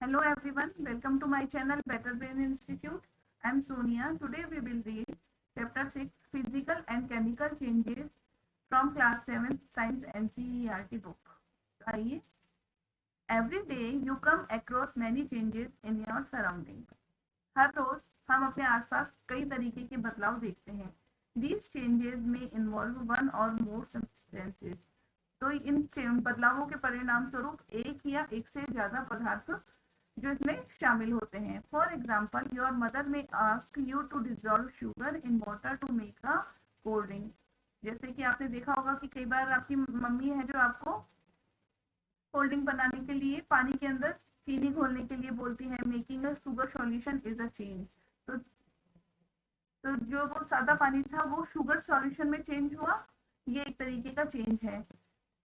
Hello everyone, welcome to my channel Better Brain Institute. I am Sonia. Today we will read Chapter 6 Physical and Chemical Changes from Class 7 Science NCERT book. आइए, Every day you come across many changes in your surrounding. हर रोज हम अपने आसपास कई तरीके के बदलाव देखते हैं. These changes may involve one or more substances. तो इन बदलावों के परिणाम स्वरूप एक या एक से ज्यादा पदार्थ जो इसमें शामिल होते हैं. For example, your mother may ask you to dissolve sugar in water to make a cold drink. जैसे कि आपने देखा होगा कि कई बार आपकी मम्मी है जो आपको कोल्ड ड्रिंक बनाने के लिए पानी के अंदर चीनी घोलने के लिए बोलती है. Making a sugar solution is a change. तो जो वो सादा पानी था वो शुगर सॉल्यूशन में चेंज हुआ. ये एक तरीके का चेंज है.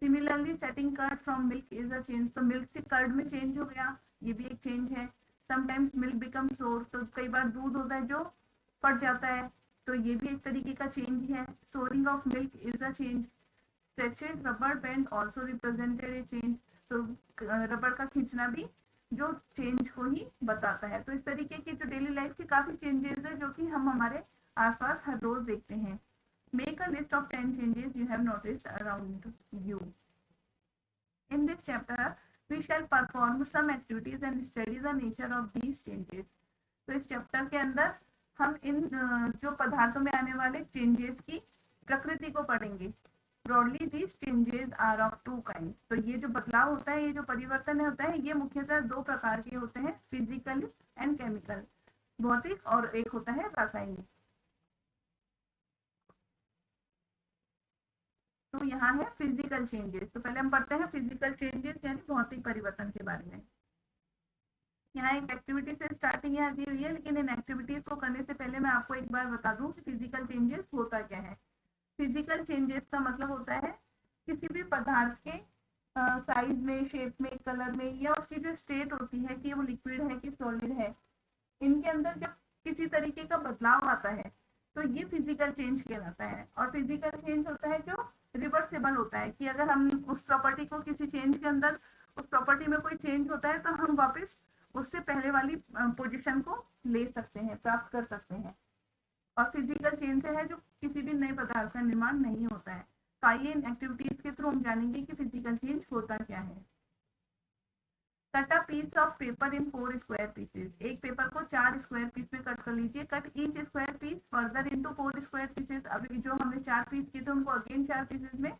Similarly setting curd from milk is a change. तो मिल्क से कर्ड में चेंज हो गया, ये भी एक चेंज है. समटाइम्स मिल्क बिकम सोर. तो कई बार दूध होता है जो फट जाता है, तो ये भी एक तरीके का चेंज है. Souring of milk is a change. Stretched rubber band also represented a change. तो रबर का खींचना भी जो चेंज को ही बताता है. तो इस तरीके की जो डेली लाइफ के काफी चेंजेस है जो कि हम हमारे आसपास हर रोज देखते हैं. Make a list of 10 changes you have noticed around you. In this chapter, we shall perform some activities and study the nature of these changes. तो इस चैप्टर के अंदर हम इन जो पदार्थों में आने वाले चेंजेस की प्रकृति को पढ़ेंगे. Broadly these changes are of two kind. तो ये जो बदलाव होता है, ये जो परिवर्तन होता है, ये मुख्यतः दो प्रकार के होते हैं, फिजिकल एंड केमिकल, भौतिक और एक होता है रासायनिक. तो यहाँ है फिजिकल चेंजेस. तो पहले हम पढ़ते हैं फिजिकल चेंजेस यानी भौतिक परिवर्तन के बारे में. यहाँ एक एक्टिविटी से स्टार्टिंग यहाँ दी हुई है, लेकिन इन एक्टिविटीज को करने से पहले मैं आपको एक बार बता दूं कि फिजिकल चेंजेस होता क्या है. फिजिकल चेंजेस का मतलब होता है किसी भी पदार्थ के साइज में, शेप में, कलर में, या उसकी जो स्टेट होती है कि वो लिक्विड है कि सॉलिड है, इनके अंदर जब किसी तरीके का बदलाव आता है तो ये फिजिकल चेंज कहलाता है. और फिजिकल चेंज होता है जो रिवर्सेबल होता है कि अगर हम उस प्रॉपर्टी को किसी चेंज के अंदर, उस प्रॉपर्टी में कोई चेंज होता है तो हम वापस उससे पहले वाली पोजीशन को ले सकते हैं, प्राप्त कर सकते हैं. और फिजिकल चेंज से है जो किसी भी नए पदार्थ का निर्माण नहीं होता है. तो आइए इन एक्टिविटीज के थ्रू हम जानेंगे कि फिजिकल चेंज होता क्या है. Cut a piece of paper in 4 square pieces. एक पेपर को 4 स्क्वायर पीस में कट कर लीजिए. Cut each square piece further into 4 square pieces. अभी जो हमने 4 पीस किए थे उनको अगेन 4 पीसेस में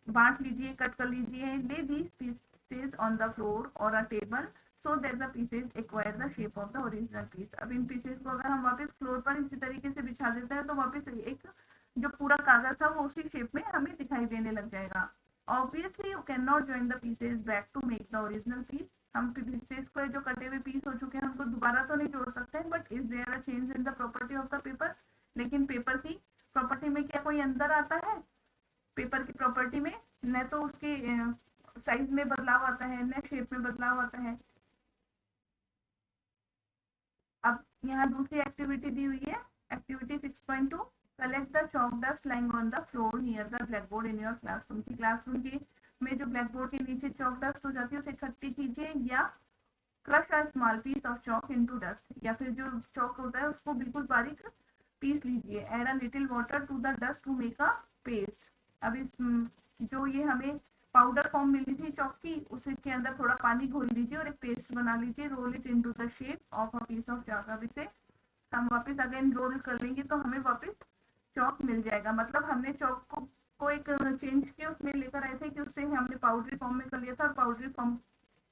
बांट लीजिए, कट कर लीजिए. Lay these pieces on the floor और a table so that the pieces acquire the shape of the original piece. अब इन पीसेस को अगर हम वापस फ्लोर पर इसी तरीके से बिछा देते हैं तो वापस एक जो पूरा कागज था वो उसी शेप में हमें दिखाई देने लग जाएगा. Obviously, you cannot join the pieces back to make the original piece. हम पीसेस को जो कटे हुए पीस हो चुके हैं उनको दोबारा तो नहीं जोड़ सकते हैं. But is there a change in the property of the paper. लेकिन पेपर की प्रॉपर्टी में क्या कोई अंदर आता है? पेपर की प्रॉपर्टी में न तो उसके साइज में बदलाव आता है, न शेप में बदलाव आता है. अब यहाँ दूसरी एक्टिविटी दी हुई है, activity 6.2. Collect the chalk dust lying on the floor near the black board in your classroom. की क्लासरूम की में जो ब्लैक बोर्ड के नीचे चॉक डस्ट हो जाती है उसे इकट्ठी कीजिए, या crush a small piece of chalk into dust. या फिर जो चॉक होता है उसको बिल्कुल बारीक पीस लीजिए. Add a little water to the dust to make a paste. अब इस जो ये हमें पाउडर फॉर्म मिली थी चॉक की, उसके अंदर थोड़ा पानी घोल लीजिए और एक पेस्ट बना लीजिए. Roll it into the shape of a piece of chalk. अब इसे हम वापस अगेन रोल कर लेंगे तो हमें वापस चॉक मिल जाएगा. मतलब हमने चॉक को एक चेंज के उसमें लेकर आए थे कि उससे हमने पाउडरी फॉर्म में कर लिया था, और पाउडरी फॉर्म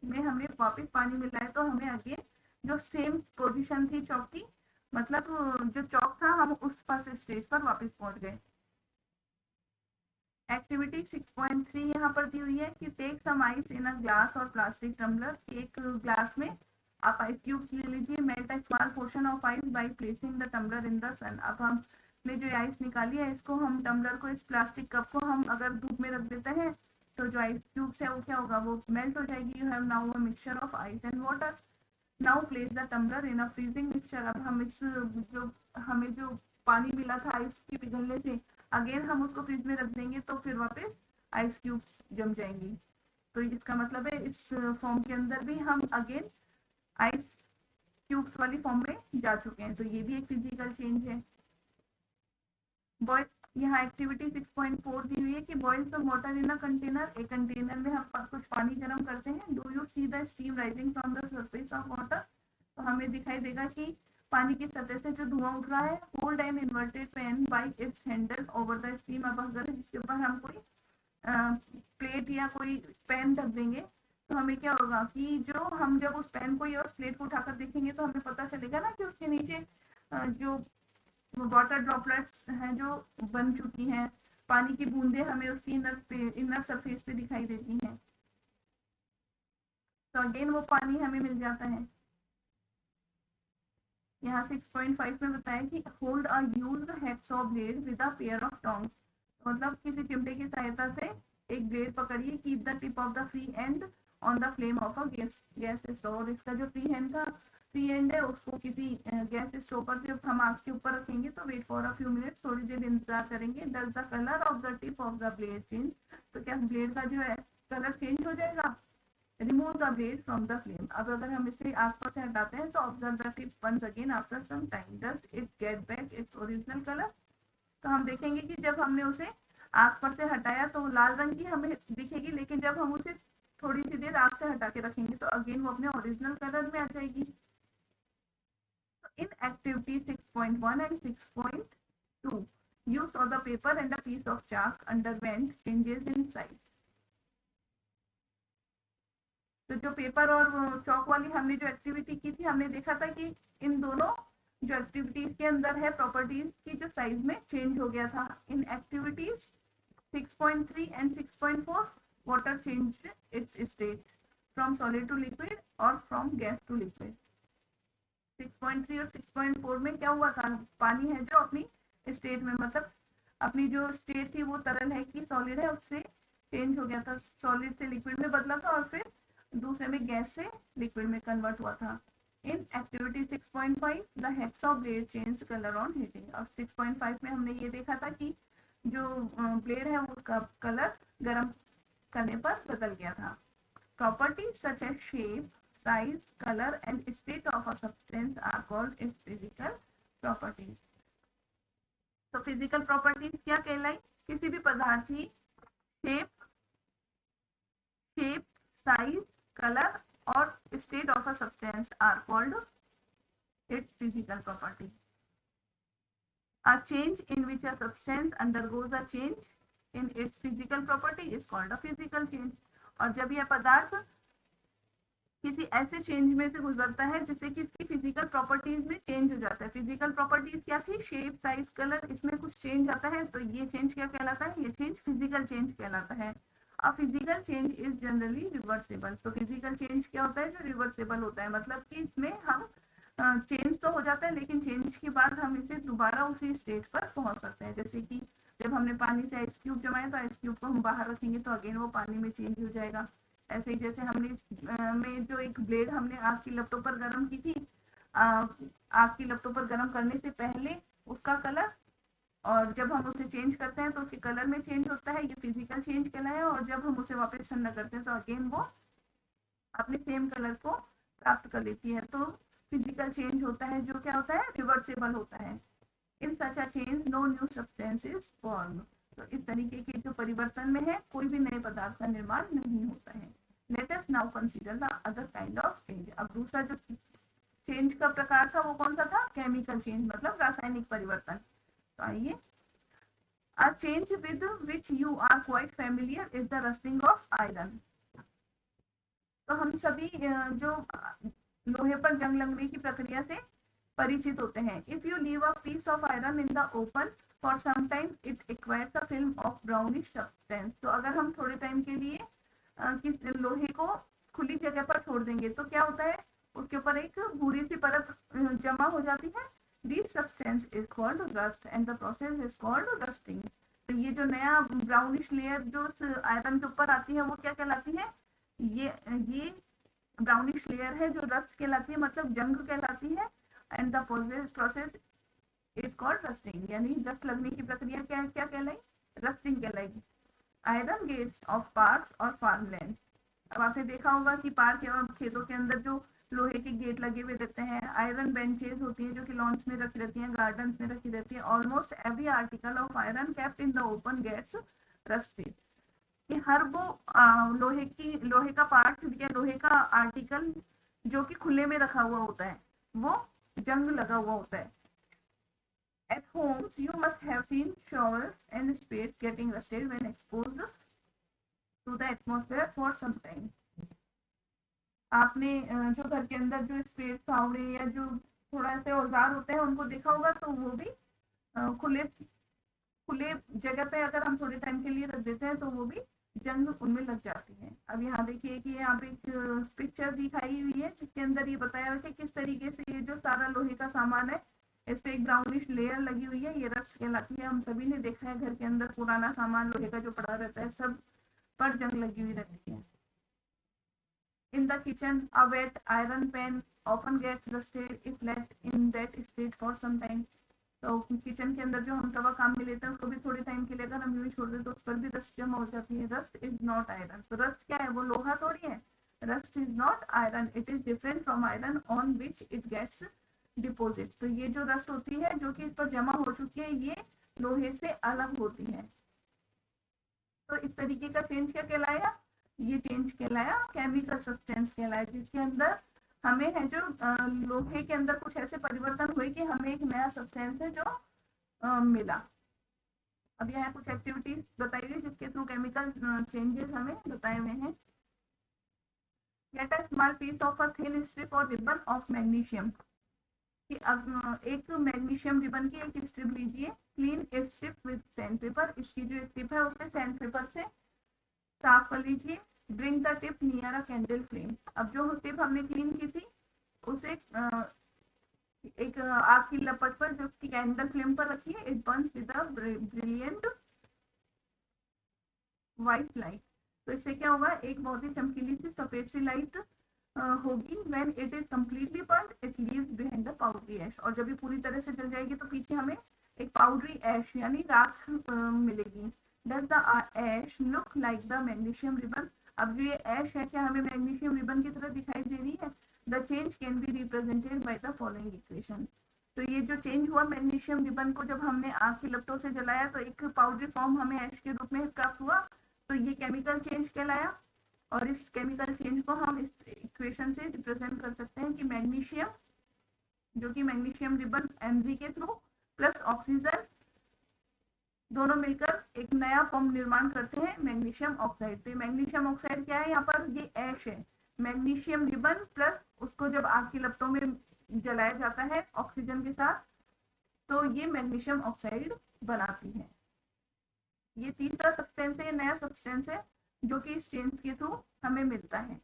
में हमें वापस पानी मिला है तो हमें अगेन जो सेम पोजीशन थी चॉक की, मतलब जो चॉक था हम उस पास स्टेज पर वापस पहुंच गए. एक्टिविटी 6.3 यहाँ पर दी हुई है कि take some ice in a glass और प्लास्टिक टम्बलर. एक ग्लास में आप आइस क्यूब्स ले लीजिए. Melt a small portion of ice by placing the tumbler in the sun. अब हमने जो आइस निकाली है इसको हम टम्बलर को, इस प्लास्टिक कप को हम अगर धूप में रख देते हैं तो जो आइस क्यूब्स है वो क्या होगा, वो मेल्ट हो जाएगी. You have now a mixture of ice and water. Now place the tumbler in a freezing mixture. अब हम इस जो हमें जो पानी मिला था आइस के पिघलने से, अगेन हम उसको फ्रिज में रख देंगे तो फिर वापस आइस क्यूब्स जम जाएंगी. तो इसका मतलब है इस फॉर्म के अंदर भी हम अगेन आइस क्यूब्स वाली फॉर्म में जा चुके हैं, तो ये भी एक फिजिकल चेंज है। बॉयल, यहाँ एक्टिविटी 6.4 दी हुई है कि boil some water in a container, एक कंटेनर में हम कुछ पानी गर्म करते हैं। Do you see the steam rising from the surface of water, तो हमें दिखाई देगा कि पानी की सतह से जो धुआं उठ रहा है। Hold an inverted pan by its handle over the steam, अब अगर इसके ऊपर हम कोई प्लेट या कोई पैन ढक देंगे तो हमें क्या होगा कि जो हम जब उस पैन को या उस प्लेट को उठाकर देखेंगे तो हमें पता चलेगा ना कि उसके नीचे जो वाटर ड्रॉपलेट्स हैं जो बन चुकी हैं, पानी की बूंदें हमें उसकी इनर सरफेस पे दिखाई देती हैं। तो अगेन वो पानी हमें मिल जाता है। यहाँ 6.5 में बताया कि hold a used hacksaw blade with a pair of tongs, मतलब किसी चिमटे की सहायता से एक ब्लेड पकड़िए, keep the tip of the free and on the flame of a gas stove, और इसका जो फ्री एंड है उसको किसी गैस स्टोव पर जब हम आग के ऊपर रखेंगे तो wait for a few minutes, थोड़ी देर इंतजार करेंगे। Does the colour of the tip of the blade change, तो क्या ब्लेड का जो है कलर चेंज हो जाएगा। Remove the blade from the flame, अब अगर हम इसे आग पर से हटाते हैं तो observe the tip once again after some time, does it get back its original colour, तो हम देखेंगे कि जब हमने उसे आग पर से हटाया तो लाल रंग की हमें दिखेगी, लेकिन जब हम उसे थोड़ी सी देर आग से हटा के रखेंगे तो अगेन वो अपने ओरिजिनल कलर में आ जाएगी। तो in activity 6.1 and 6.2 you saw the paper and a piece of chalk underwent changes in size, तो जो पेपर और चौक वाली हमने जो एक्टिविटी की थी हमने देखा था कि इन दोनों जो एक्टिविटीज के अंदर है प्रॉपर्टीज की जो साइज में चेंज हो गया था। In activities 6.3 and 6.4 water change its state from solid to liquid और फ्रॉम गैस टू लिक्विड। 6.3 और 6.4 में क्या हुआ था, पानी है जो अपनी स्टेट में, मतलब अपनी जो स्टेट थी वो तरल है कि सॉलिड है उससे चेंज हो गया था, सॉलिड से लिक्विड में बदला था और फिर दूसरे में गैस से लिक्विड में कन्वर्ट हुआ था। In activity 6.5 the hexa blade change colour on heating, अब 6.5 में हमने ये देखा था कि जो ब्लेड है उसका कलर गर्म करने पर बदल गया था। Properties such as shape, size, color and state of a substance are called its physical properties. तो फिजिकल प्रॉपर्टीज क्या कहलाई, किसी भी पदार्थ की शेप, साइज, कलर और state of a substance are called its physical property. A change in which a substance undergoes a change in its physical property is called a physical change, और जब यह पदार्थ किसी ऐसे चेंज में से गुजरता है जिससे कि इसकी फिजिकल प्रॉपर्टीज में चेंज हो जाता है। फिजिकल प्रॉपर्टीज क्या थी, शेप, साइज, कलर, इसमें कुछ चेंज आता है तो ये चेंज क्या कहलाता है, ये चेंज फिजिकल चेंज कहलाता है। अ physical change is generally reversible, तो फिजिकल चेंज क्या होता है, जो रिवर्सिबल होता है, मतलब कि इसमें हम चेंज तो हो जाता है लेकिन चेंज के बाद हम इसे दोबारा उसी स्टेज पर पहुंच सकते हैं। जैसे कि जब हमने पानी से आइस क्यूब जमाया तो आइस क्यूब को हम बाहर रखेंगे तो अगेन वो पानी में चेंज हो जाएगा। ऐसे ही जैसे हमने में जो एक ब्लेड हमने आग की लपटों पर गर्म की थी, आग की लपटों पर गर्म करने से पहले उसका कलर, और जब हम उसे चेंज करते हैं तो उसके कलर में चेंज होता है, ये फिजिकल चेंज कहलाया, और जब हम उसे वापस ठंडा करते हैं तो अगेन वो अपने सेम कलर को प्राप्त कर लेती है। तो फिजिकल चेंज होता है जो क्या होता है, रिवर्सिबल होता है। In such a change no new substance is form, तो इस तरीके के जो परिवर्तन में है कोई भी नए पदार्थ का निर्माण नहीं होता है। Let us now consider the other kind of change, अब दूसरा जो चेंज का प्रकार था वो कौन सा था, केमिकल चेंज, मतलब रासायनिक परिवर्तन। तो आइए, a change with which you are quite familiar is the rusting of iron, तो हम सभी जो लोहे पर जंग लगने की प्रक्रिया से परिचित होते हैं। If you leave a piece of iron in the open for some time it acquires a film of brownish substance, तो अगर हम थोड़े टाइम के लिए किस लोहे को खुली जगह पर छोड़ देंगे तो क्या होता है, उसके ऊपर एक भूरी सी परत जमा हो जाती है। This substance is called rust and the process is called rusting, तो ये जो नया ब्राउनिश लेयर जो आयरन के ऊपर आती है वो क्या कहलाती है, ये ब्राउनिश लेयर है जो रस्ट कहलाती है, मतलब जंग कहलाती है। And the process is called rusting, यानी रस्ट लगने की प्रक्रिया क्या क्या कहलाई, रस्टिंग कहलाएगी। आयरन गेट्स ऑफ पार्क्स और फार्मलैंड, अब आपने देखा होगा कि पार्क एवं खेतों के अंदर जो लोहे के गेट लगे हुए रहते हैं, आयरन बेंचेस होती हैं जो कि लॉन्स में रखी रहती हैं, गार्डन्स में रखी रहती हैं। Almost every article of iron kept in the open gets rusted. कि हर वो लोहे का पार्ट या लोहे का आर्टिकल जो कि खुले में रखा हुआ होता है वो जंग लगा हुआ होता है। At homes, you must have seen shovels and spades getting rusted when exposed to the atmosphere for some time. आपने जो घर के अंदर जो स्पेस फावड़े या जो थोड़ा से औजार होते हैं उनको देखा होगा, तो वो भी खुले खुले जगह पे अगर हम थोड़े टाइम के लिए रख देते हैं तो वो भी जंग उनमें लग जाती है। अब यहाँ देखिए कि यहाँ पे एक पिक्चर दिखाई हुई है जिसके अंदर ये बताया हुआ है कि किस तरीके से ये जो सारा लोहे का सामान है इस पे एक ब्राउनिश लेयर लगी हुई है, ये रस्ट कहलाती है। हम सभी ने देखा है घर के अंदर पुराना सामान लोहे का जो पड़ा रहता है सब पर जंग लगी हुई रहती है। In the kitchen, a wet iron pan often gets rusted if left in that state for some time. तो किचन के अंदर जो हम तवा काम में लेते हैं उसको भी थोड़े टाइम के लिए अगर हम यूं छोड़ दें तो उस पर भी रस्ट जमा हो जाती है। Rust is not iron. तो रस्ट क्या है? वो लोहा थोड़ी है। Rust is not iron, it is different from iron on which it gets deposit. तो ये जो रस्ट होती है जो कि इस पर जमा हो चुकी है ये लोहे से अलग होती है। तो इस तरीके का चेंज क्या कहलाया? ये चेंज कहलाया केमिकल सब्सटेंस कहलाया, जिसके अंदर हमें है जो लोहे के अंदर कुछ ऐसे परिवर्तन हुए कि हमें एक नया सब्सटेंस है जो मिला। अब यहाँ कुछ एक्टिविटीज बताई गई जिसके थ्रू केमिकल चेंजेस हमें बताए हुए हैं। Get a small piece of a thin strip और रिबन ऑफ मैग्नीशियम। कि अब एक मैग्नीशियम रिबन की एक स्ट्रिप लीजिए, clean it strip with sandpaper. इसकी जो स्ट्रिप है उसे सैंड पेपर से साफ कर लीजिए। Bring the tip near a candle flame. अब जो टिप हमने क्लीन की थी उसे एक आग की लपट पर जो कि कैंडल फ्लेम पर रखिए। It Burns with a brilliant white light. तो इससे क्या होगा? एक बहुत ही चमकीली सी सफेद सी लाइट होगी। When it is completely burned it leaves behind the powdery ash. और जब ये पूरी तरह से जल जाएगी तो पीछे हमें एक पाउडरी ऐश यानी राख मिलेगी। Does the ash look like the magnesium ribbon? अब जो ये ऐश है क्या हमें मैग्नीशियम रिबन की तरह दिखाई दे रही है? The change can be represented by the following equation. तो ये जो चेंज हुआ मैग्नीशियम रिबन को जब हमने आग की लपटों से जलाया तो एक पाउडरी फॉर्म हमें ऐश के रूप में प्राप्त हुआ। तो ये केमिकल चेंज कहलाया। और इस केमिकल चेंज को हम इस इक्वेशन से रिप्रेजेंट कर सकते हैं कि मैग्नीशियम जो कि मैग्नीशियम रिबन Mg के थ्रू प्लस ऑक्सीजन दोनों मिलकर एक नया फॉर्म निर्माण करते हैं मैग्नीशियम ऑक्साइड। तो मैग्नीशियम ऑक्साइड क्या है? यहाँ पर ये ऐश है। मैग्नीशियम रिबन प्लस उसको जब आग की लपटों में जलाया जाता है ऑक्सीजन के साथ तो ये मैग्नीशियम ऑक्साइड बनाती है। ये तीसरा सब्सटेंस है, नया सब्सटेंस है जो कि इस चेंज के थ्रू हमें मिलता है।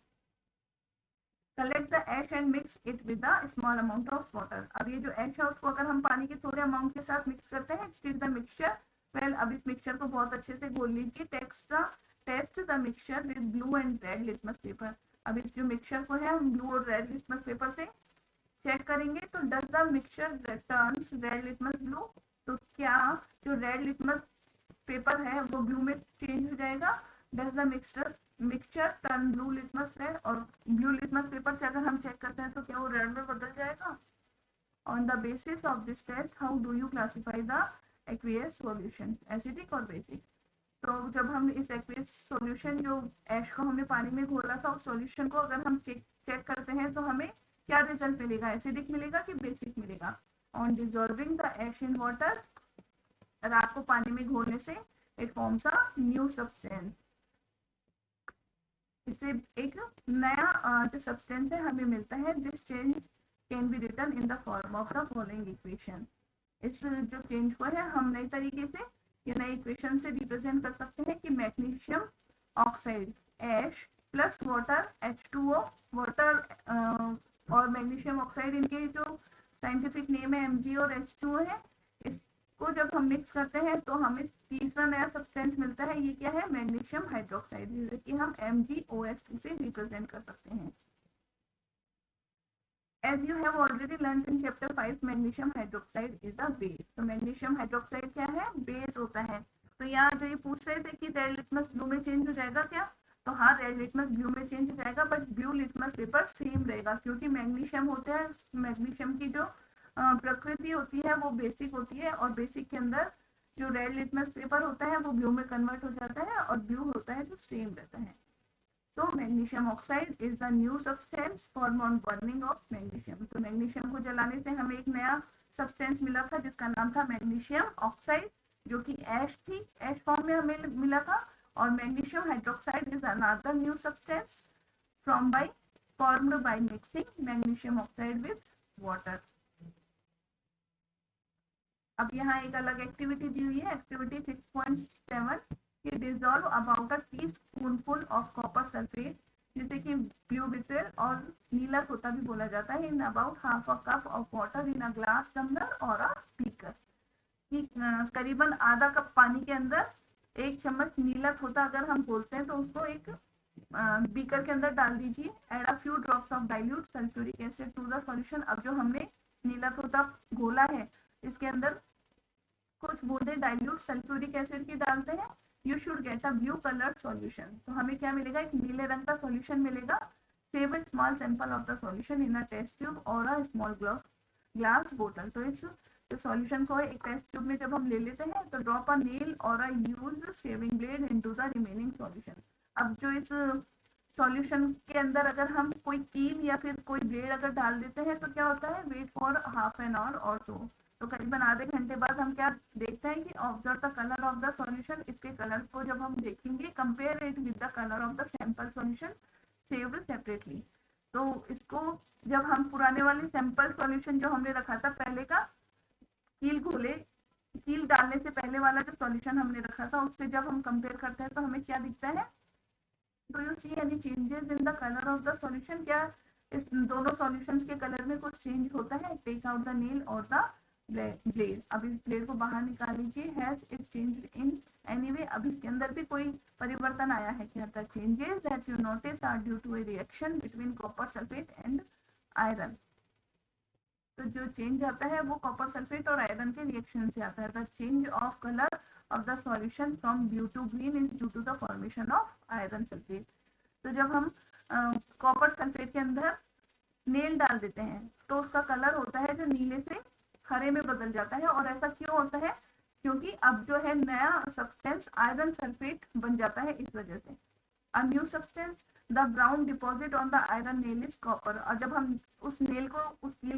Collect the ash and mix it with a small amount of water. अब ये जो ऐश है उसको अगर हम पानी के थोड़े अमाउंट के साथ मिक्स करते हैं, स्टिर द मिक्सचर वेल। अब इस मिक्सचर को बहुत अच्छे से घोल लीजिए। Test the mixture with blue and red litmus paper. अब इस जो मिक्सचर को है हम ब्लू और रेड लिटमस पेपर से चेक करेंगे। तो does the mixture turns red litmus blue. तो क्या जो रेड लिटमस पेपर है वो ब्लू में चेंज हो जाएगा? Does the mixture turn blue litmus red. और ब्लू लिटमस पेपर से अगर हम चेक करते हैं तो क्या वो रेड में बदल जाएगा? On the basis of this test how do you classify the aqueous solution, acidic और बेसिक। तो जब हम इस एक्वियस सॉल्यूशन जो ऐश को हमने पानी में घोला था उस सॉल्यूशन को अगर हम चेक करते हैं तो हमें क्या रिजल्ट मिलेगा? एसिडिक मिलेगा कि बेसिक मिलेगा? On dissolving the ash in water, राख को पानी में घोलने से it forms a new substance. इससे एक नया जो सब्सटेंस है हमें मिलता है। This change can be written in the form of the following equation. इस जो चेंज हुआ है हम नए तरीके से या नए इक्वेशन से रिप्रेजेंट कर सकते हैं कि मैग्नीशियम ऑक्साइड ऐश प्लस वाटर H2O। वाटर और मैग्नीशियम ऑक्साइड इनके जो साइंटिफिक नेम है Mg और H2O है। इसको जब हम मिक्स करते हैं तो हमें तीसरा नया सब्सटेंस मिलता है। ये क्या है? मैग्नीशियम हाइड्रोक्साइड, जिसे कि हम MgOH2 से रिप्रेजेंट कर सकते हैं। As you have already learned in chapter 5, magnesium hydroxide is a base. तो मैग्नीशियम हाइड्रोक्साइड क्या है? बेस होता है। तो यहाँ जो ये पूछ रहे थे कि रेड लिटमस ब्लू में चेंज हो जाएगा क्या? तो हाँ, रेड लिटमस ब्लू में चेंज हो जाएगा, but blue litmus paper same रहेगा, क्योंकि मैग्नीशियम होते हैं, मैग्नीशियम की जो प्रकृति होती है वो बेसिक होती है, और बेसिक के अंदर जो रेड लिटमस पेपर होता है वो ब्लू में कन्वर्ट हो जाता है, और ब्लू होता है जो सेम रहता है। So magnesium oxide is the new substance formed on burning of magnesium. तो मैग्नीशियम को जलाने से हमें एक नया सब्सटेंस मिला था जिसका नाम था मैग्नीशियम ऑक्साइड, जो कि ऐश थी, ऐश फॉर्म में हमें मिला था। और magnesium hydroxide is another new substance from by formed by mixing magnesium oxide with water. अब यहाँ एक अलग एक्टिविटी दी हुई है, एक्टिविटी 6.7 कि dissolve about a teaspoonful of copper sulphate, जिसे कि ब्लू बिटर और नीला सोता भी बोला जाता है, in about half a cup of water in a glass tumbler और अ बीकर, कि करीबन आधा कप पानी के अंदर 1 चम्मच नीला सोता अगर हम बोलते हैं तो उसको एक बीकर के अंदर डाल दीजिए। Add a few drops of dilute sulphuric acid to the solution. अब जो हमने नीला सोता घोला है इसके अंदर कुछ बूंदे डाइल्यूट सल्फ्यूरिक एसिड की डालते हैं, you should get a blue colour solution. तो हमें क्या मिलेगा, एक नीले रंग का सॉल्यूशन मिलेगा। Save a small sample of the solution in a test tube और अ स्मॉल ग्लास बोतल। तो इस सॉल्यूशन को एक टेस्ट ट्यूब में जब हम ले लेते हैं तो ड्रॉप अ नेल और अ used shaving blade into the remaining solution. अब जो इस सॉल्यूशन के अंदर अगर हम कोई कील या फिर कोई ब्लेड अगर डाल देते हैं तो क्या होता है, wait for half an hour और सो। तो करीबन आधे घंटे बाद हम क्या देखते हैं कि observe the colour of the solution. इसके कलर को जब हम देखेंगे, compare it with the colour of the sample solution saved separately. तो इसको जब हम पुराने वाले सैंपल सॉल्यूशन जो हमने रखा था पहले का, कील डालने से पहले वाला जो सॉल्यूशन हमने रखा था उससे जब हम कंपेयर करते हैं तो हमें क्या दिखता है, do you see any changes in the colour of the solution? क्या इस दोनों सॉल्यूशंस के कलर में कुछ चेंज होता है? टेक आउट द नेल और द ब्लेड। अब इस ब्लेड को बाहर निकाल लीजिए। Has it changed in any way? अब इसके अंदर भी कोई परिवर्तन आया है क्या? The changes that you notice are due to a reaction between copper sulphate and iron. तो जो चेंज आता है वो कॉपर सल्फेट और आयरन के रिएक्शन से आता है। The change of colour of the solution from blue to green is due to the formation of iron sulphate. तो जब हम कॉपर सल्फेट के अंदर नेल डाल देते हैं तो उसका कलर होता है जो नीले से हरे में बदल जाता है। और ऐसा क्यों होता है? क्योंकि अब जो है नया सब्सटेंस आयरन सल्फेट बन जाता है इस वजह से। A new substance, the brown deposit on the iron nail is copper। और जब हम उस नील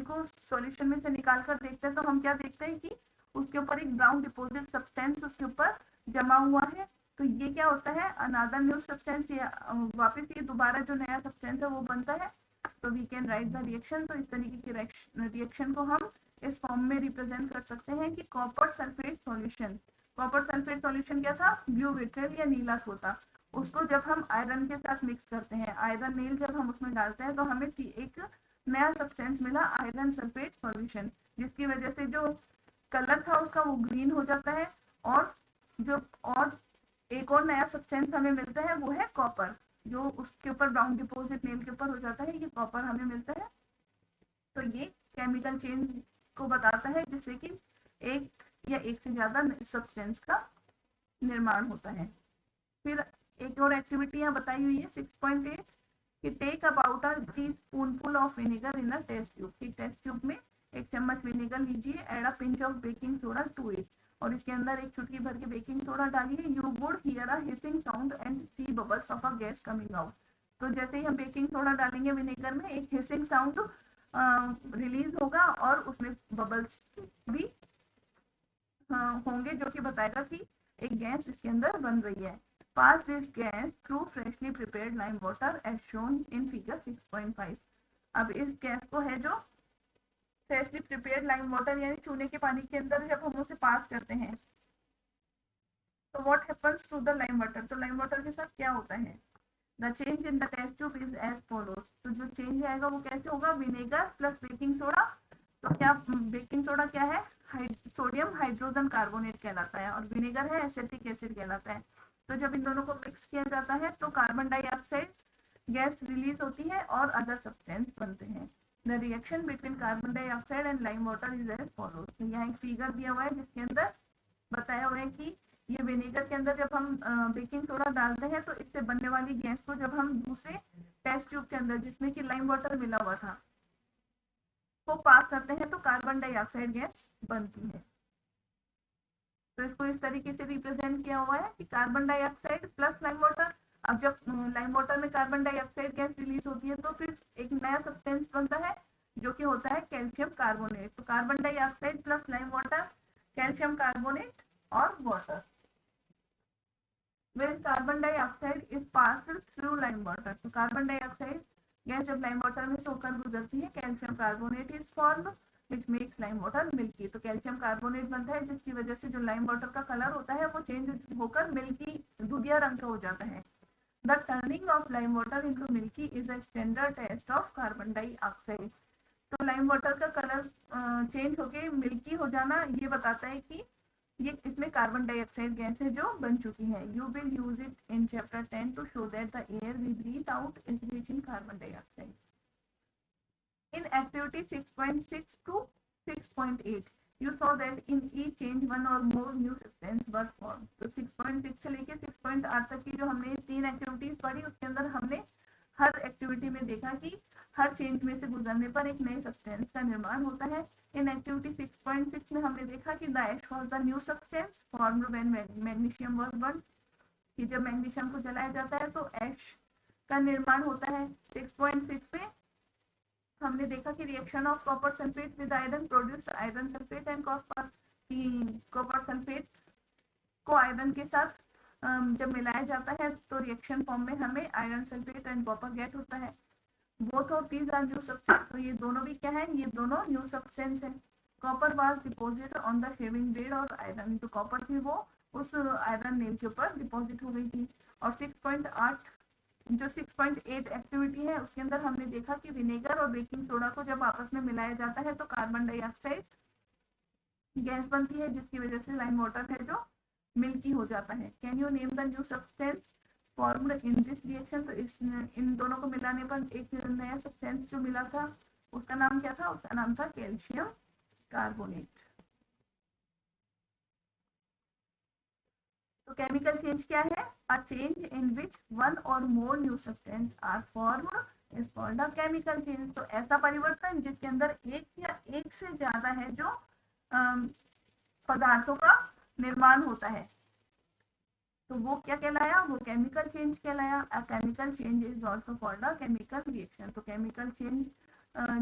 को सॉल्यूशन में से निकाल कर देखते हैं तो हम क्या देखते हैं कि उसके ऊपर एक ब्राउन डिपोजिट सब्सटेंस उसके ऊपर जमा हुआ है। तो ये क्या होता है, अनदर न्यू सब्सटेंस, या वापस ये दोबारा जो नया सब्सटेंस है वो बनता है। तो we can write the reaction. तो इस तरीके की रिएक्शन को हम इस फॉर्म में रिप्रेजेंट कर सकते हैं कि copper sulphate solution. Copper sulphate solution क्या था, ब्लू विट्रियल या नीला सोता। उसको जब हम आयरन के साथ मिक्स करते हैं, आयरन नील जब हम उसमें डालते हैं तो हमें एक नया सब्सटेंस मिला, आयरन सल्फेट सॉल्यूशन, जिसकी वजह से जो कलर था उसका वो ग्रीन हो जाता है। और जो और एक और नया सब्सटेंस हमें मिलता है वो है कॉपर, जो उसके ऊपर ब्राउन डिपोजिट नेल के ऊपर हो जाता है, ये कॉपर हमें मिलता है। तो ये केमिकल चेंज को बताता है जिससे कि एक या एक से ज्यादा सब्सटेंस का निर्माण होता है। फिर एक और एक्टिविटी यहाँ बताई हुई है 6.8 कि take about a teaspoonful of vinegar in a test tube. एक टेस्ट ट्यूब में 1 चम्मच विनेगर लीजिए, add a pinch of baking soda to it, और इसके अंदर एक चुटकी भर के बेकिंग सोडा डालिए। You would hear a hissing sound and see bubbles of a gas coming out. तो जैसे ही हम बेकिंग सोडा डालेंगे विनेगर में, एक हिसिंग साउंड रिलीज होगा और उसमें बबल्स भी होंगे, जो कि बताएगा कि एक गैस इसके अंदर बन रही है। Pass this gas through freshly prepared lime water as shown in figure 6.5। अब इस गैस को है जो फ्रेशली प्रिपेयर्ड लाइम वाटर यानी चूने के पानी के अंदर जब हम उसे पास करते हैं तो what happens to the lime water? तो लाइम वाटर के साथ क्या होता है? The change in the test tube is as follows. तो जो चेंज आएगा वो कैसे होगा, विनेगर प्लस बेकिंग सोडा। तो क्या बेकिंग सोडा क्या है, सोडियम हाइड्रोजन कार्बोनेट कहलाता है, और विनेगर है एसिटिक एसिड कहलाता है। तो जब इन दोनों को मिक्स किया जाता है तो कार्बन डाइऑक्साइड गैस रिलीज होती है और अदर सब्सटेंस बनते हैं। The reaction between carbon dioxide and lime water is as follows. तो यहाँ एक फिगर दिया हुआ है जिसके अंदर बताया हुआ है कि ये विनेगर के अंदर जब हम बेकिंग सोडा डालते हैं तो इससे बनने वाली गैस को जब हम दूसरे टेस्ट ट्यूब के अंदर जिसमें कि लाइम वाटर मिला हुआ था को पास करते हैं तो कार्बन डाइऑक्साइड गैस बनती है। तो इसको इस तरीके से रिप्रेजेंट किया हुआ है कि carbon dioxide plus lime water. अब जब लाइम वाटर में कार्बन डाइऑक्साइड गैस रिलीज होती है तो फिर एक नया सब्सटेंस बनता है जो कि होता है कैल्शियम कार्बोनेट। तो carbon dioxide plus lime water, calcium carbonate और water. when carbon dioxide is passed through lime water, तो कार्बन डाइऑक्साइड गैस जब लाइम वाटर में से होकर गुजरती है, calcium carbonate is form which makes lime water milky। तो कैल्शियम कार्बोनेट बनता है जिसकी वजह से जो लाइम वाटर का कलर होता है वो चेंज होकर मिल्की दूधिया रंग का हो जाता है। The turning of lime water into milky is a standard test of carbon dioxide. तो लाइम वाटर का कलर चेंज होके मिल्की हो जाना ये बताता है कि ये इसमें कार्बन डाइऑक्साइड गैस है जो बन चुकी है। You will use it in chapter 10 to show that the air we breathe out is rich in carbon dioxide. In activity 6.6 to 6.8, you saw that in each change one or more new substance were formed। तो 6.6 से लेके 6.8 तक की जो हमने 3 activities पढ़ी उसके अंदर हमने हर एक्टिविटी में देखा कि हर चेंज में से गुजरने पर एक नए सब्सटेंस का निर्माण होता है। इन एक्टिविटी 6.6 में हमने देखा कि the ash was the new substance formed when magnesium was burn, कि जब मैग्नीशियम को जलाया जाता है तो ऐश का निर्माण होता है। 6.6 में हमने देखा कि reaction of copper sulphate with iron produce iron sulphate and copper, कि कॉपर सल्फेट को आयरन के साथ जब मिलाया जाता है तो रिएक्शन फॉर्म में हमें iron sulphate and copper get होता है। Both of these are new substance. तो ये दोनों भी क्या है, ये दोनों न्यू सब्सटेंस है। Copper was deposited on the shaving blade और आयरन, जो कॉपर थी वो उस आयरन नेल के ऊपर डिपॉजिट हो गई थी। और 6.8 जो 6.8 एक्टिविटी है उसके अंदर हमने देखा कि विनेगर और बेकिंग सोडा को जब आपस में मिलाया जाता है तो कार्बन डाइऑक्साइड गैस बनती है जिसकी वजह से लाइम वाटर है जो मिल्की हो जाता है। Can you name the new substance formed in this reaction. तो इन दोनों को मिलाने पर एक नया सब्सटेंस जो मिला था उसका नाम क्या था, उसका नाम था कैल्शियम कार्बोनेट। तो केमिकल चेंज क्या है, a change in which one or more new substance are formed is called a chemical change. तो ऐसा परिवर्तन जिसके अंदर एक या एक से ज्यादा है जो पदार्थों का निर्माण होता है तो वो क्या कहलाया, वो केमिकल चेंज कहलाया। अ chemical change is also called a chemical reaction. तो केमिकल चेंज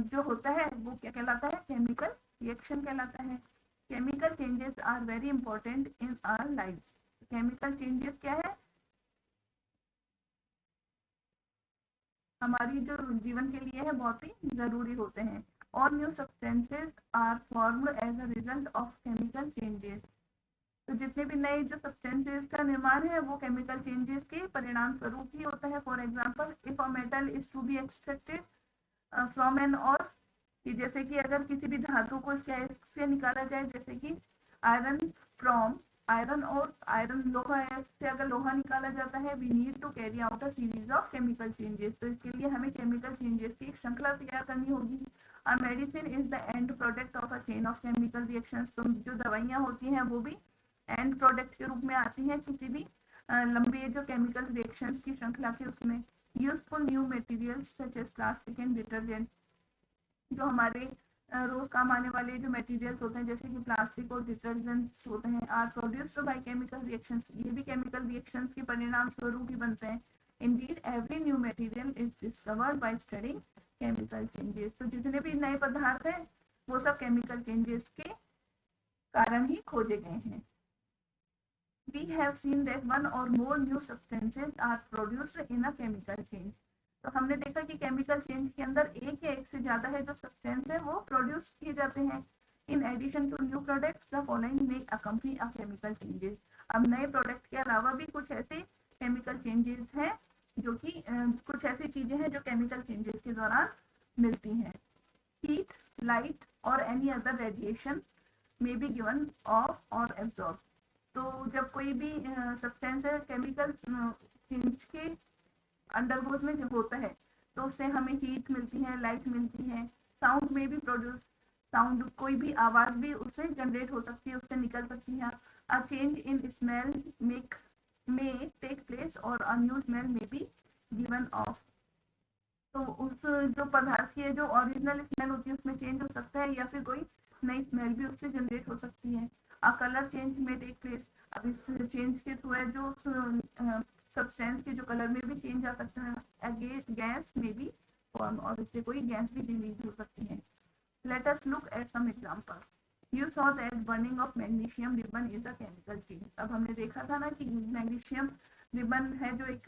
जो होता है वो क्या कहलाता है, केमिकल रिएक्शन कहलाता है। Chemical changes are very important in our lives. Chemical changes क्या है, हमारी जो जीवन के लिए है बहुत ही जरूरी होते हैं। और new substances are formed as a result of chemical changes. तो जितने भी नए जो सब्सटेंसेस का निर्माण है वो केमिकल चेंजेस के परिणाम स्वरूप ही होता है। For example if a metal is to be extracted from an ore, कि जैसे कि अगर किसी भी धातु को से निकाला जाए, जैसे कि iron from iron, ore iron लोहा से अगर लोहा निकाला जाता है, we need to carry out a series of chemical changes. तो इसके लिए हमें केमिकल चेंजेस की एक श्रृंखला तैयार करनी होगी। A medicine is the end product of a chain of chemical reactions. तो जो दवाइयाँ होती हैं वो भी एंड प्रोडक्ट के रूप में आती हैं किसी भी लंबे जो केमिकल रिएक्शंस की श्रृंखला के उसमें। Useful new materials such as plastic and detergent, जो हमारे रोज काम आने वाले जो मटेरियल्स होते हैं जैसे कि प्लास्टिक और डिटर्जेंट्स होते हैं, are produced by chemical reactions. ये भी केमिकल रिएक्शंस के परिणाम स्वरूप ही बनते हैं। Indeed every new material is discovered by studying chemical changes. तो जितने भी नए पदार्थ हैं वो सब केमिकल चेंजेस के कारण ही खोजे गए हैं। We have seen that one or more new substances are produced in a chemical change। तो हमने देखा कि केमिकल चेंज के अंदर एक या एक से ज्यादा है जो सब्सटेंस है वो प्रोड्यूस किए जाते हैं। In addition to new products the following may accompany a chemical changes. अब नए प्रोडक्ट के अलावा भी कुछ ऐसे केमिकल चेंजेस हैं जो कि कुछ ऐसी चीजें हैं जो केमिकल चेंजेस के दौरान मिलती हैं। हीट, लाइट और any other radiation may be given of और एब्जॉर्ब। तो जब कोई भी सब्सटेंस है केमिकल चेंज के अंडरगोज में जब होता है तो उससे हमें हीट मिलती है, लाइट मिलती है, साउंड में भी प्रोड्यूस साउंड, कोई भी आवाज भी उससे जनरेट हो सकती है, उससे निकल सकती है। A change in smell may take place or a new smell may be given off। तो उस जो पदार्थ की जो ओरिजिनल स्मेल होती है उसमें चेंज हो सकता है या फिर कोई नई स्मेल भी उससे जनरेट हो सकती है। अ कलर चेंज में टेक प्लेस, अब इस चेंज के थ्रू है जो सब्सटेंस के जो कलर में भी चेंज आ सकता है। गैस में भी फॉर्म, और इससे कोई गैस भी रिलीज हो सकती है। Let us look at some examples. You saw that burning of magnesium ribbon is a chemical change। अब हमने देखा था ना कि मैग्नीशियम रिबन है जो एक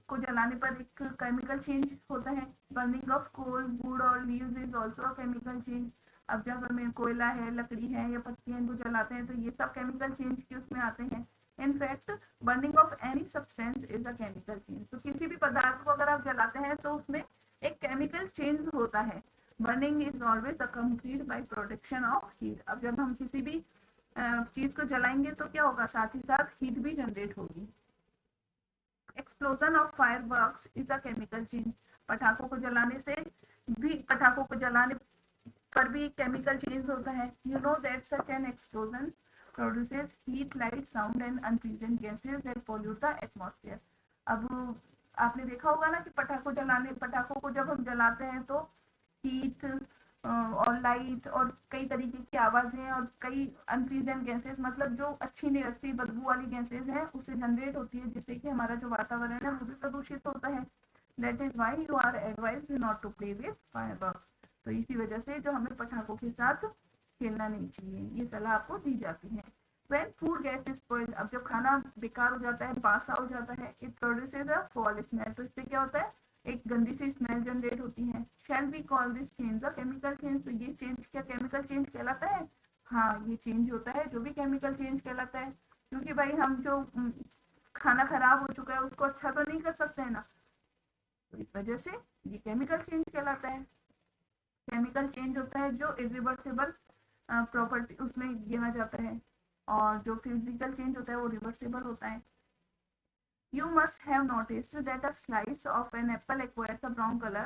को जलाने पर एक केमिकल चेंज होता है। बर्निंग ऑफ कोल वुड और leaves is also a chemical change. अब जब हमें कोयला है, लकड़ी है या पत्तियां इनको जलाते हैं तो ये सब केमिकल चेंज के उसमें आते हैं। In fact burning of any substance is a chemical change. तो किसी भी पदार्थ को अगर आप जलाते हैं तो उसमें एक केमिकल चेंज होता है। Burning is always accompanied by production of heat. अब जब हम किसी भी चीज को जलाएंगे तो क्या होगा, साथ ही साथ हीट भी जनरेट होगी। Explosion of fireworks is a chemical change. पटाखों को जलाने से भी, पटाखों को जलाने पर भी केमिकल चेंज होता है। You know that such an explosion produces heat, light, sound and unpleasant gases that pollute the atmosphere. अब आपने देखा होगा ना कि पटाखों को जब हम जलाते हैं तो हीट और लाइट और कई तरीके की आवाजें और कई अनप्लीजेंट गैसेस, मतलब जो अच्छी नहीं लगती बदबू वाली गैसेस हैं उससे जनरेट होती है, जिससे कि हमारा जो वातावरण है वो भी प्रदूषित होता है। That is why you are advised not to play with fireworks. तो इसी वजह से जो हमें पटाखों के साथ खेलना नहीं चाहिए, ये सलाह आपको दी जाती है। When food gets spoiled, अब जब खाना बेकार हो जाता है, बासा हो जाता है, it produces a foul smell। तो इससे क्या होता है, एक गंदी सी स्मेल जनरेट होती है। Shall we call this change a chemical change. तो ये चेंज क्या केमिकल चेंज कहलाता है? हाँ, ये चेंज होता है जो भी केमिकल चेंज कहलाता है, क्योंकि भाई हम जो खाना खराब हो चुका है उसको अच्छा तो नहीं कर सकते है ना, तो इस वजह से ये केमिकल चेंज कहलाता है। केमिकल चेंज होता है जो इरिवर्सिबल प्रॉपर्टी उसमें गिना जाता है, और जो फिजिकल चेंज होता है वो रिवर्सिबल होता है। You must have noticed that a slice of an apple acquires a brown color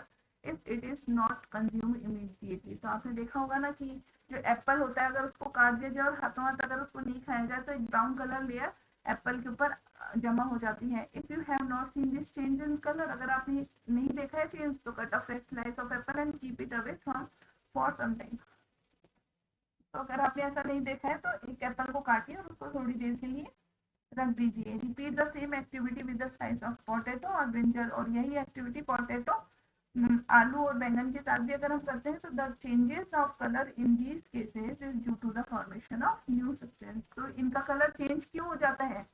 if it is not consumed immediately। तो आपने देखा होगा ना कि जो एप्पल होता है अगर उसको काट दिया जाए और हाथों हाथ अगर उसको नहीं खाया जाए तो एक ब्राउन कलर लेयर एप्पल के ऊपर जमा हो जाती है। If you have not seen this change in colour, अगर आपने नहीं देखा है चेंज तो कट ऑफ एक slice of apple and keep it away from for some time. तो अगर आपने ऐसा नहीं देखा है तो एक एप्पल को काटिए और उसको थोड़ी देर के लिए रख दीजिए। Repeat the same activity with the slice of potato और ब्रिंजल। और यही एक्टिविटी पोटैटो, आलू और बैंगन के साथ भी अगर हम करते हैं तो the changes of colour in these cases is due to the formation of new substance. तो इनका कलर चेंज क्यों हो जाता है?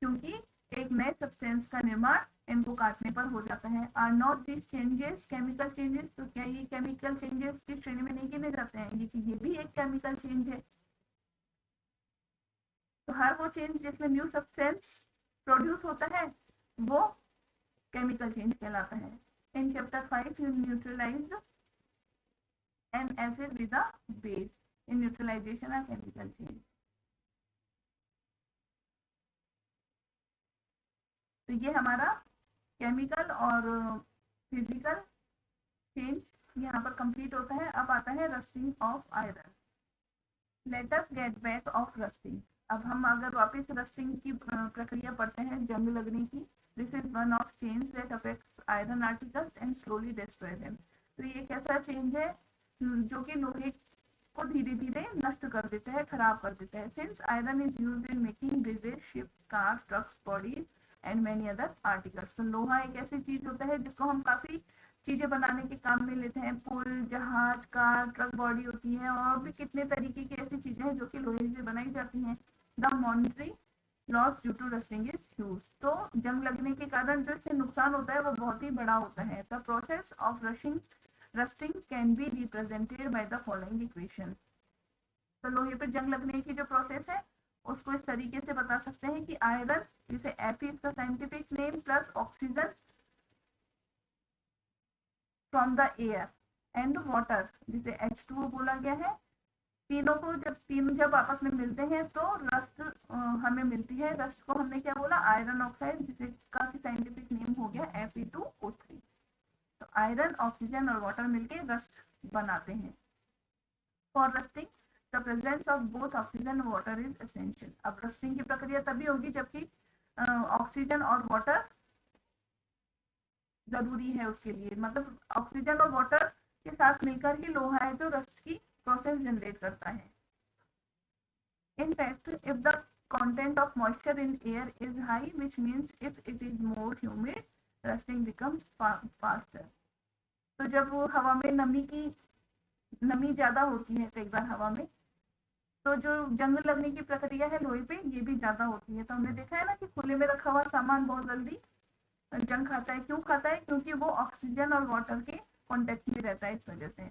क्योंकि एक नए सब्सटेंस का निर्माण इनको काटने पर हो जाता है। Are not this changes chemical changes? तो क्या ये केमिकल चेंजेस की श्रेणी में नहीं गिने जाते हैं? ये भी एक केमिकल चेंज है। तो हर वो चेंज जिसमें न्यू सब्सटेंस प्रोड्यूस होता है वो केमिकल चेंज कहलाता है। In chapter 5 you neutralise an acid with a base. In neutralisation of chemical change. तो ये हमारा केमिकल और फिजिकल चेंज यहाँ पर कंप्लीट होता है। अब आता है rusting of iron. Let us get back of rusting. अब हम अगर वापस रस्टिंग की प्रक्रिया पढ़ते हैं, जंग लगने की। This is one of change that affects iron articles and slowly destroy them. तो ये एक ऐसा चेंज है जो कि लोहे को धीरे धीरे नष्ट कर देता है, खराब कर देता है। Since iron is used in making bridges, ships, car, trucks, bodies and many other articles. तो लोहा एक ऐसी चीज होता है जिसको हम काफी चीजें बनाने के काम में लेते हैं। पुल, जहाज, कार, ट्रक बॉडी होती है, और भी कितने तरीके की ऐसी चीजें हैं जो कि लोहे से बनाई जाती हैं। The monetary loss due to rusting is huge. तो जंग लगने के कारण जो इससे नुकसान होता है वो बहुत ही बड़ा होता है। The process of rusting can be represented by the following equation. तो लोहे पर जंग लगने की जो प्रोसेस है उसको इस तरीके से बता सकते हैं कि आयरन, जिसे Fe इसका scientific name, plus oxygen from the air and water, जिसे H2O बोला गया है, तीनों को जब आपस में मिलते हैं तो रस्ट हमें मिलती है। रस्ट को हमने क्या बोला? आयरन ऑक्साइड, जिसे का साइंटिफिक नेम हो गया Fe2O3। तो आयरन, ऑक्सीजन और वाटर मिलके रस्ट बनाते हैं। For rusting the presence of both oxygen and water is essential. अब रस्टिंग की प्रक्रिया तभी होगी जबकि ऑक्सीजन और वाटर जरूरी है उसके लिए, मतलब ऑक्सीजन और वाटर के साथ मिलकर ही लोहा है जो रस्ट की प्रोसेस जनरेट करता है। In fact, if the content of moisture in air is high, which means if it is more humid, rusting becomes faster. तो जब हवा में नमी ज्यादा होती है कई बार हवा में, तो जो जंग लगने की प्रक्रिया है लोहे पे ये भी ज्यादा होती है। तो हमने देखा है ना कि खुले में रखा हुआ सामान बहुत जल्दी जंग खाता है। क्यों खाता है? क्योंकि वो ऑक्सीजन और वाटर के कॉन्टेक्ट में रहता है, इस वजह से।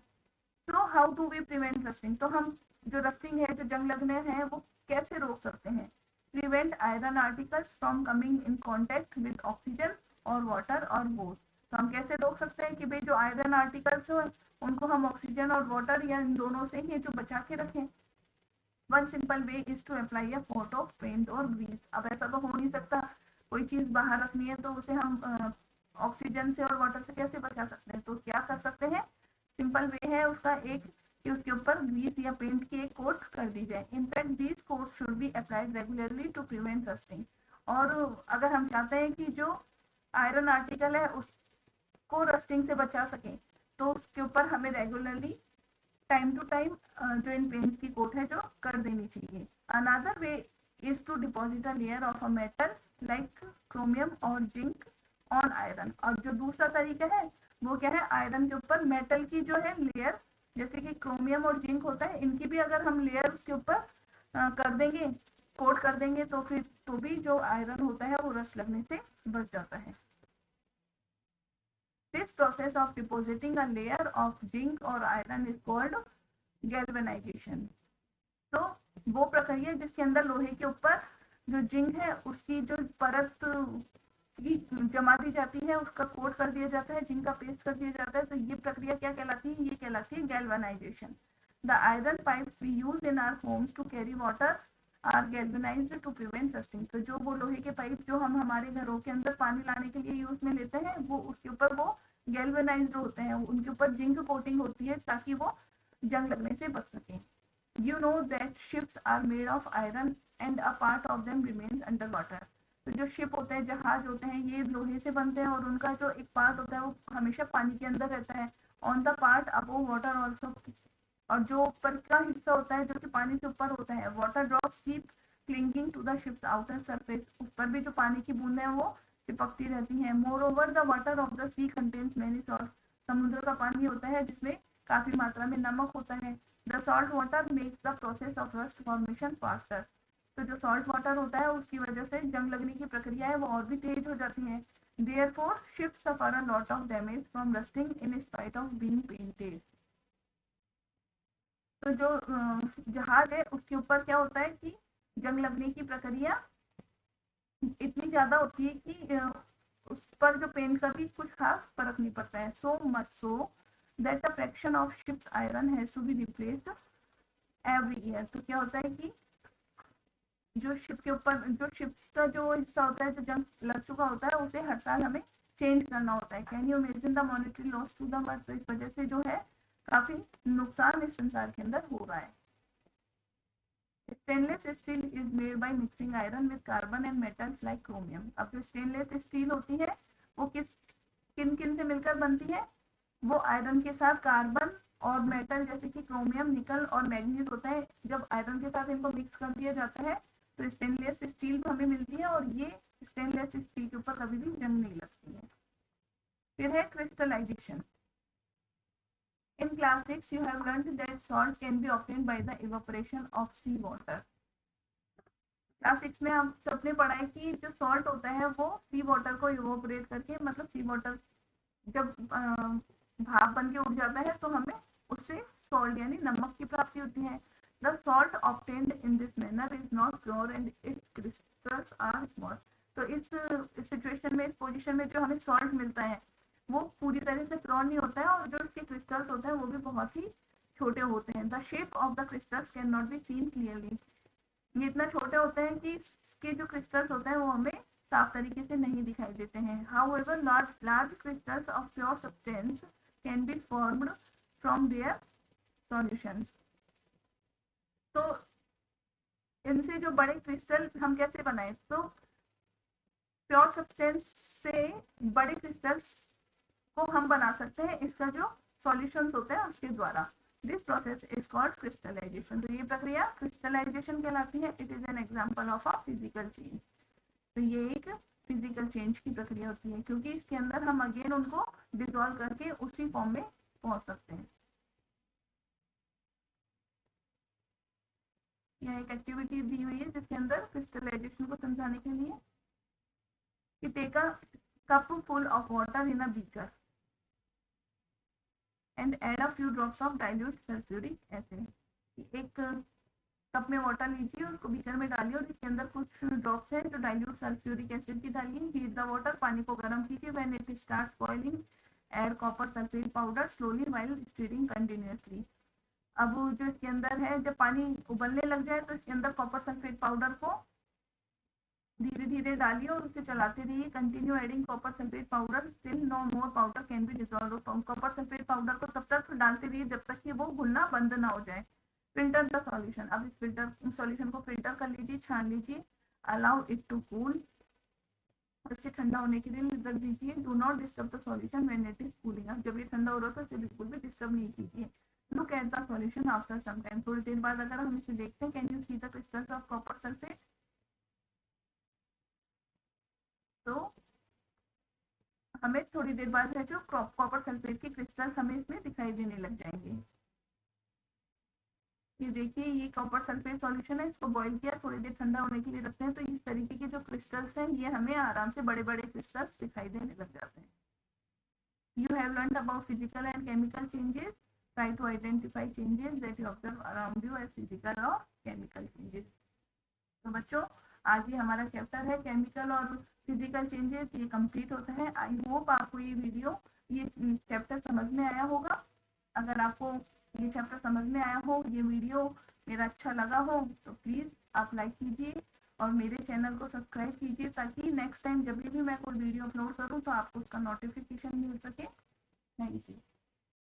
So how do we prevent rusting? तो हम जो रस्टिंग है, जो जंग लगने हैं, वो कैसे रोक सकते हैं? Prevent iron articles from coming in contact with oxygen और वाटर और बोथ। तो हम कैसे रोक सकते हैं कि भाई जो आयरन आर्टिकल्स हो उनको हम ऑक्सीजन और वाटर या इन दोनों से ही जो बचा के रखें। One simple way is to apply a coat of paint or grease. अब ऐसा तो हो नहीं सकता, कोई चीज बाहर रखनी है तो उसे हम ऑक्सीजन से और वाटर से कैसे बचा सकते हैं? तो क्या कर सकते हैं? सिंपल वे है उसका एक कि उसके ऊपर ग्रीस या पेंट की एक कोट कर दी जाए। In fact these coats should be applied regularly to prevent rusting. और अगर हम चाहते हैं कि जो आयरन आर्टिकल है उसको रस्टिंग से बचा सकें, तो उसके ऊपर हमें रेगुलरली टाइम टू टाइम जो इन पेंट्स की कोट है जो कर देनी चाहिए। Another way is to deposit a layer of a metal like chromium or zinc on iron. और जो दूसरा तरीका है वो क्या है? आयरन के ऊपर मेटल की जो है लेयर, जैसे कि क्रोमियम और जिंक होता है, इनकी भी अगर हम लेयर उसके ऊपर कर देंगे, कोट कर देंगे, तो फिर तो भी जो आयरन होता है वो रस्ट लगने से बच जाता है। This process of depositing a layer of zinc और आयरन इज कॉल्ड गैल्वेनाइजेशन। तो वो प्रक्रिया जिसके अंदर लोहे के ऊपर जो जिंक है उसकी जो परत की जमा दी जाती है, उसका कोट कर दिया जाता है, जिंक का पेस्ट कर दिया जाता है, तो ये प्रक्रिया क्या कहलाती है? ये कहलाती है galvanisation. The iron pipes we use in our homes to carry water are galvanised to prevent rusting. तो जो वो लोहे के पाइप जो हम हमारे घरों के अंदर पानी लाने के लिए यूज में लेते हैं, वो उसके ऊपर वो गैल्वेनाइज्ड होते हैं, उनके ऊपर जिंक कोटिंग होती है ताकि वो जंग लगने से बच सके। You know that ships are made of iron and a part of them remains underwater. तो जो शिप होते हैं, जहाज होते हैं, ये लोहे से बनते हैं और उनका जो एक पार्ट होता है वो हमेशा पानी के अंदर रहता है, on the part above water also. और जो ऊपर का हिस्सा होता है जो कि पानी से ऊपर होता है, water drops keep clinging to the ship's outer surface. उस पर भी जो पानी की बूंदें हैं वो चिपकती रहती हैं। Moreover the water of the sea contains many salt. समुद्र का पानी होता है जिसमें काफी मात्रा में नमक होता है। The salt water makes the process of rust formation faster. तो जो सॉल्ट वाटर होता है उसकी वजह से जंग लगने की प्रक्रिया है वो और भी तेज हो जाती है। Therefore, ships suffer a lot of damage from rusting in spite of being painted. तो जो जहाज है उसके ऊपर क्या होता है कि जंग लगने की प्रक्रिया इतनी ज्यादा होती है कि उस पर जो पेंट का भी कुछ खास फर्क नहीं पड़ता है। So much so that the fraction of ship's iron has to be replaced every year. तो क्या होता है कि जो शिप के ऊपर जो शिप्स का जो हिस्सा होता है जो जंग लग चुका होता है उसे हर साल हमें चेंज करना होता है। Can you imagine the monetary loss to the world? तो इस वजह से जो है काफी नुकसान इस संसार के अंदर हो रहा है। Stainless steel is made by mixing iron with carbon and metals like chromium. अब जो स्टेनलेस स्टील होती है वो किन किन से मिलकर बनती है? वो आयरन के साथ कार्बन और मेटल जैसे कि क्रोमियम, निकल और मैग्नीज होता है। जब आयरन के साथ इनको मिक्स कर दिया जाता है तो स्टेनलेस स्टील हमें मिलती है और ये स्टेनलेस स्टील के ऊपर कभी भी जंग नहीं लगती है। फिर है crystallisation. In class 6 you have learned that salt can be obtained by the evaporation of sea water. Class 6 में हम सबने पढ़ा है कि जो सॉल्ट होता है वो सी वाटर को इवोपरेट करके, मतलब सी वाटर जब भाप बन के उड़ जाता है तो हमें उससे सॉल्ट यानी नमक की प्राप्ति होती है। The salt obtained in this manner is not pure and its crystals are small. तो इस सिचुएशन में, इस पोजीशन में जो हमें सॉल्ट मिलता है वो पूरी तरह से प्योर नहीं होता है और जो इसके क्रिस्टल्स होते हैं वो भी बहुत ही छोटे होते हैं। The shape of the crystals can not be seen clearly. ये इतना छोटे होते हैं कि इसके जो क्रिस्टल्स होते हैं वो हमें साफ तरीके से नहीं दिखाई देते हैं। However large crystals of pure substance can be formed from their solutions. तो इनसे जो बड़े क्रिस्टल हम कैसे बनाए, तो प्योर सब्सटेंस से बड़े क्रिस्टल्स को हम बना सकते हैं इसका जो सॉल्यूशंस होते हैं उसके द्वारा। This process is called crystallisation. तो ये प्रक्रिया क्रिस्टलाइजेशन कहलाती है। It is an example of a physical change. तो ये एक फिजिकल चेंज की प्रक्रिया होती है क्योंकि इसके अंदर हम अगेन उनको डिसॉल्व करके उसी फॉर्म में पहुंच सकते हैं। यह एक एक्टिविटी दी हुई है जिसके अंदर क्रिस्टलाइजेशन को समझाने के लिए कि take a cup full of water in a beaker and add a few drops of dilute sulphuric acid. एक कप में वाटर लीजिए, उसको बीकर में डालिए और इसके अंदर कुछ ड्रॉप्स हैं जो डाइल्यूट सल्फ्यूरिक एसिड की डालिए। हीट द वाटर, पानी को गर्म कीजिए। When it starts boiling add copper sulphate powder slowly while steering continuously. अब जो इसके अंदर है, जब पानी उबलने लग जाए तो इसके अंदर कॉपर सल्फेट पाउडर को धीरे धीरे डालिए और उसे चलाते रहिए। Continue adding copper sulphate powder still no more powder can be dissolve. Copper sulphate powder को तब तक डालते रहिए जब तक कि वो घुलना बंद ना हो जाए। Filter the solution. अब इस फिल्टर सॉल्यूशन को फिल्टर कर लीजिए, छान लीजिए। Allow it to cool. इसे ठंडा होने के लिए रख दीजिए। Do not disturb the solution when it is cooling. अब जब ये ठंडा हो रहा है तो इसे बिल्कुल भी डिस्टर्ब नहीं कीजिए। Look at the solution after some time. थोड़ी देर बाद अगर हम इसे देखते हैं, can you see the crystals of copper sulphate. तो हमें थोड़ी देर बाद है जो कॉपर सल्फेट के क्रिस्टल्स हमें इसमें दिखाई देने लग जाएंगे। ये देखिए, ये कॉपर सल्फेट सॉल्यूशन है, इसको बॉईल किया, थोड़ी देर ठंडा होने के लिए रखते हैं तो इस तरीके के जो क्रिस्टल्स हैं ये हमें आराम से बड़े बड़े क्रिस्टल्स दिखाई देने लग जाते हैं। You have learned about physical and chemical changes. Try to identify changes that you observe around you as physical or chemical changes. तो बच्चों, आज ये हमारा चैप्टर है केमिकल और फिजिकल चेंजेस, ये कंप्लीट होता है। आई होप आपको ये चैप्टर समझ में आया होगा। अगर आपको ये चैप्टर समझ में आया हो, ये वीडियो मेरा अच्छा लगा हो, तो प्लीज़ आप लाइक कीजिए और मेरे चैनल को सब्सक्राइब कीजिए ताकि नेक्स्ट टाइम जब भी मैं कोई वीडियो अपलोड करूँ तो आपको उसका नोटिफिकेशन मिल सके। Thank you.